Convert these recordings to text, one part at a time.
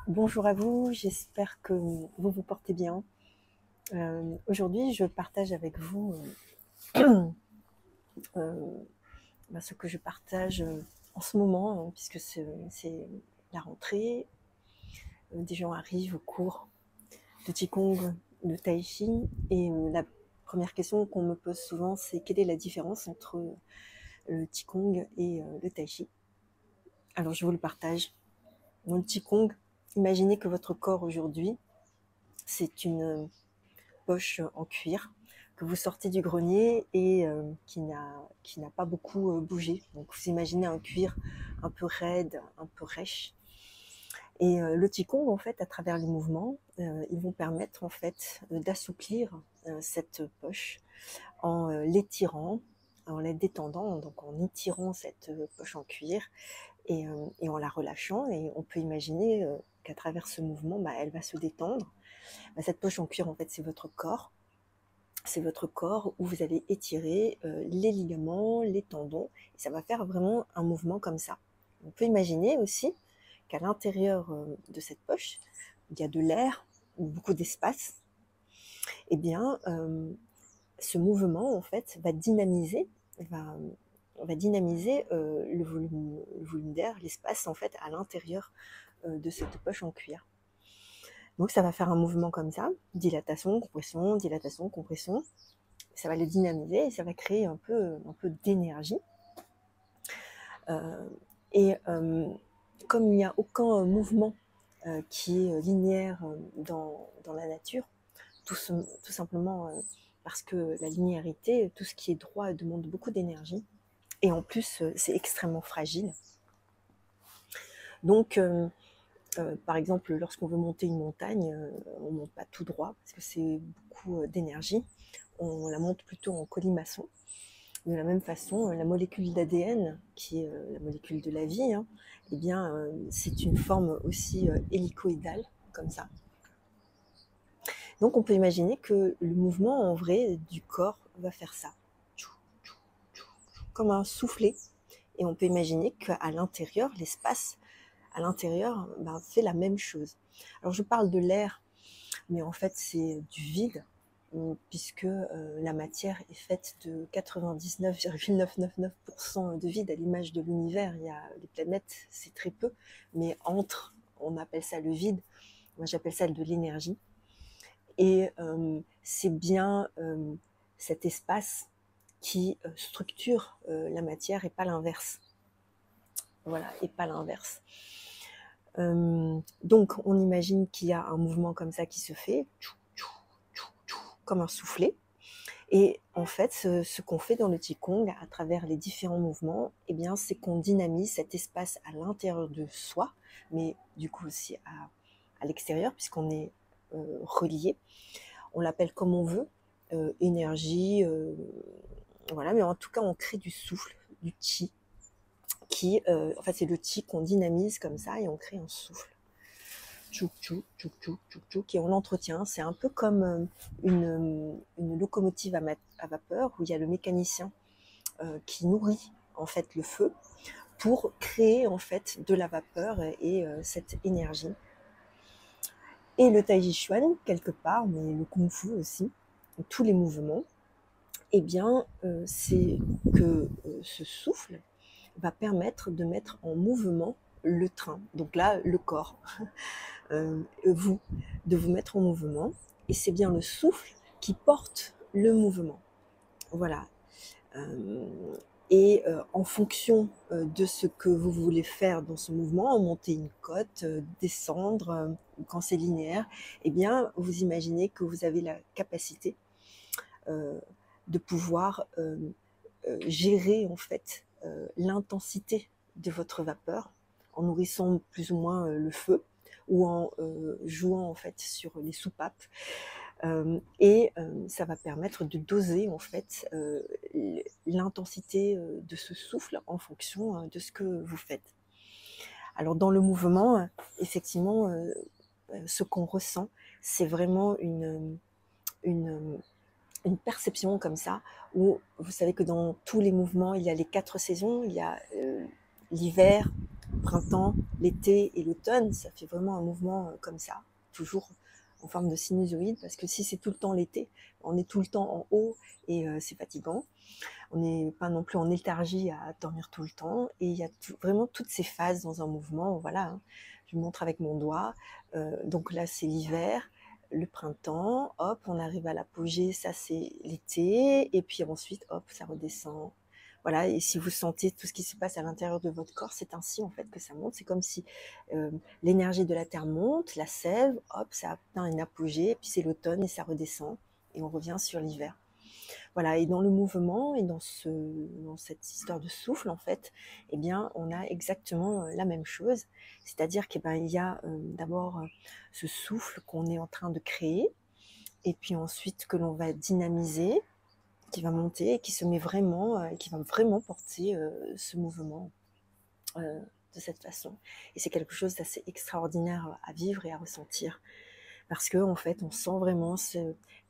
Bonjour à vous, j'espère que vous vous portez bien. Aujourd'hui, je partage avec vous euh, ce que je partage en ce moment, puisque c'est la rentrée. Des gens arrivent au cours de Qigong, de Tai Chi, et la première question qu'on me pose souvent, c'est quelle est la différence entre le Qigong et le Tai Chi. Alors je vous le partage. Dans le Qigong, imaginez que votre corps aujourd'hui, c'est une poche en cuir que vous sortez du grenier et qui n'a pas beaucoup bougé. Donc vous imaginez un cuir un peu raide, un peu rêche. Et le Qigong, en fait, à travers les mouvements, ils vont permettre en fait d'assouplir cette poche en l'étirant, en la détendant, donc en étirant cette poche en cuir et en la relâchant. Et on peut imaginer qu'à travers ce mouvement, elle va se détendre. Cette poche en cuir, en fait, c'est votre corps. C'est votre corps où vous allez étirer les ligaments, les tendons, et ça va faire vraiment un mouvement comme ça. On peut imaginer aussi qu'à l'intérieur de cette poche, il y a de l'air ou beaucoup d'espace. Et bien, ce mouvement en fait va dynamiser, va dynamiser le volume d'air, l'espace en fait à l'intérieur de cette poche en cuir. Donc ça va faire un mouvement comme ça, dilatation, compression. Ça va le dynamiser et ça va créer un peu d'énergie. Et comme il n'y a aucun mouvement qui est linéaire dans la nature, tout simplement parce que la linéarité, tout ce qui est droit demande beaucoup d'énergie. Et en plus, c'est extrêmement fragile. Donc, par exemple, lorsqu'on veut monter une montagne, on ne monte pas tout droit parce que c'est beaucoup d'énergie. On la monte plutôt en colimaçon. De la même façon, la molécule d'ADN, qui est la molécule de la vie, eh bien, c'est une forme aussi hélicoïdale, comme ça. Donc on peut imaginer que le mouvement en vrai du corps va faire ça, comme un soufflet. Et on peut imaginer qu'à l'intérieur, l'espace à l'intérieur fait la même chose. Alors je parle de l'air, mais en fait c'est du vide, puisque la matière est faite de 99,999% de vide. À l'image de l'univers, il y a les planètes, c'est très peu, mais entre, on appelle ça le vide, moi j'appelle ça de l'énergie. Et c'est bien cet espace qui structure la matière et pas l'inverse. Voilà, et pas l'inverse. Donc on imagine qu'il y a un mouvement comme ça qui se fait, comme un soufflet. Et en fait, ce qu'on fait dans le Qigong, à travers les différents mouvements, eh bien, c'est qu'on dynamise cet espace à l'intérieur de soi, mais du coup aussi à l'extérieur, puisqu'on est relié. On l'appelle comme on veut, énergie, voilà, mais en tout cas, on crée du souffle, du Qi, qui, en fait, c'est le Qi qu'on dynamise comme ça et on crée un souffle. Tchouk, tchouk, tchouk, tchouk, tchouk, tchouk, et on l'entretient. C'est un peu comme une locomotive à vapeur où il y a le mécanicien qui nourrit en fait le feu pour créer en fait de la vapeur et cette énergie. Et le Tai Chi Chuan quelque part, mais le Kung Fu aussi, tous les mouvements, eh bien c'est que ce souffle va permettre de mettre en mouvement le train, donc là le corps, vous, de vous mettre en mouvement, et c'est bien le souffle qui porte le mouvement. Voilà. Et en fonction de ce que vous voulez faire dans ce mouvement, monter une côte, descendre, quand c'est linéaire, eh bien, vous imaginez que vous avez la capacité de pouvoir gérer en fait l'intensité de votre vapeur en nourrissant plus ou moins le feu ou en jouant en fait sur les soupapes. Et ça va permettre de doser en fait l'intensité de ce souffle en fonction de ce que vous faites. Alors dans le mouvement, effectivement, ce qu'on ressent, c'est vraiment une, une perception comme ça, où vous savez que dans tous les mouvements, il y a les 4 saisons, il y a l'hiver, printemps, l'été et l'automne, ça fait vraiment un mouvement comme ça, toujours en forme de sinusoïde, parce que si c'est tout le temps l'été, on est tout le temps en haut et c'est fatigant. On n'est pas non plus en léthargie à dormir tout le temps. Et il y a vraiment toutes ces phases dans un mouvement. Voilà, hein. Je montre avec mon doigt. Donc là, c'est l'hiver, le printemps. Hop, on arrive à l'apogée. Ça, c'est l'été. Et puis ensuite, hop, ça redescend. Voilà, et si vous sentez tout ce qui se passe à l'intérieur de votre corps, c'est ainsi en fait que ça monte. C'est comme si l'énergie de la terre monte, la sève, hop, ça atteint une apogée, et puis c'est l'automne et ça redescend, et on revient sur l'hiver. Voilà, et dans le mouvement et dans cette histoire de souffle, en fait, eh bien, on a exactement la même chose. C'est-à-dire qu'il il y a d'abord ce souffle qu'on est en train de créer, et puis ensuite que l'on va dynamiser, qui va monter et qui se met vraiment, qui va vraiment porter ce mouvement de cette façon. Et c'est quelque chose d'assez extraordinaire à vivre et à ressentir, parce que en fait, on sent vraiment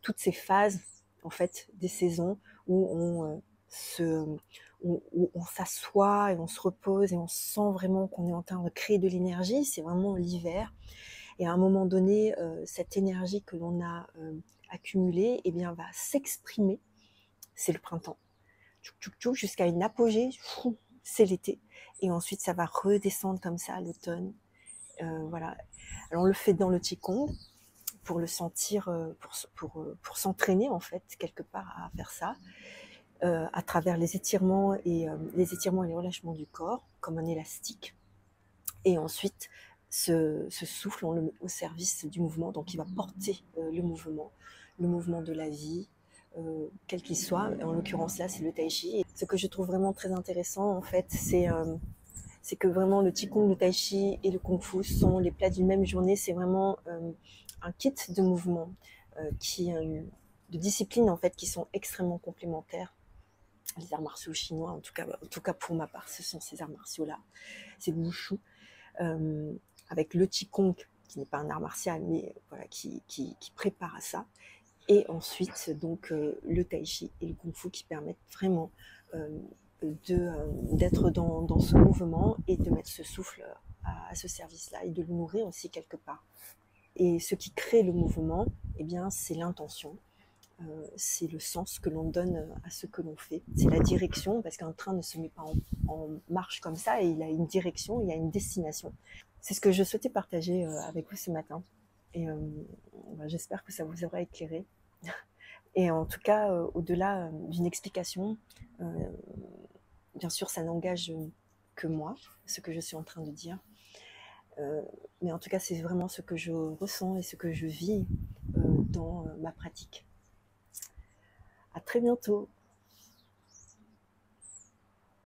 toutes ces phases en fait des saisons où où on s'assoit et on se repose et on sent vraiment qu'on est en train de créer de l'énergie. C'est vraiment l'hiver. Et à un moment donné, cette énergie que l'on a accumulée, eh bien, va s'exprimer. C'est le printemps. Tchouk, tchouk, tchouk, jusqu'à une apogée. C'est l'été. Et ensuite, ça va redescendre comme ça à l'automne. Voilà. Alors, on le fait dans le Qigong pour le sentir, pour s'entraîner en fait quelque part à faire ça, à travers les étirements et les relâchements du corps, comme un élastique. Et ensuite, ce souffle, on le met au service du mouvement, donc il va porter le mouvement de la vie, quel qu'il soit. En l'occurrence là, c'est le tai chi. Et ce que je trouve vraiment très intéressant en fait, c'est que vraiment le Qigong, le Tai Chi et le Kung Fu sont les plats d'une même journée. C'est vraiment un kit de mouvements, de disciplines en fait qui sont extrêmement complémentaires. Les arts martiaux chinois, en tout cas pour ma part, ce sont ces arts martiaux-là. C'est le Wushu, euh, avec le Qigong, qui n'est pas un art martial, mais voilà, qui prépare à ça. Et ensuite, donc, le Tai Chi et le Kung Fu qui permettent vraiment d'être dans ce mouvement et de mettre ce souffle à ce service-là et de le nourrir aussi quelque part. Et ce qui crée le mouvement, eh bien, c'est l'intention, c'est le sens que l'on donne à ce que l'on fait. C'est la direction, parce qu'un train ne se met pas en marche comme ça, et il a une direction, il a une destination. C'est ce que je souhaitais partager avec vous ce matin. Et j'espère que ça vous aura éclairé. Et en tout cas, au-delà d'une explication, bien sûr, ça n'engage que moi, ce que je suis en train de dire. Mais en tout cas, c'est vraiment ce que je ressens et ce que je vis dans ma pratique. À très bientôt.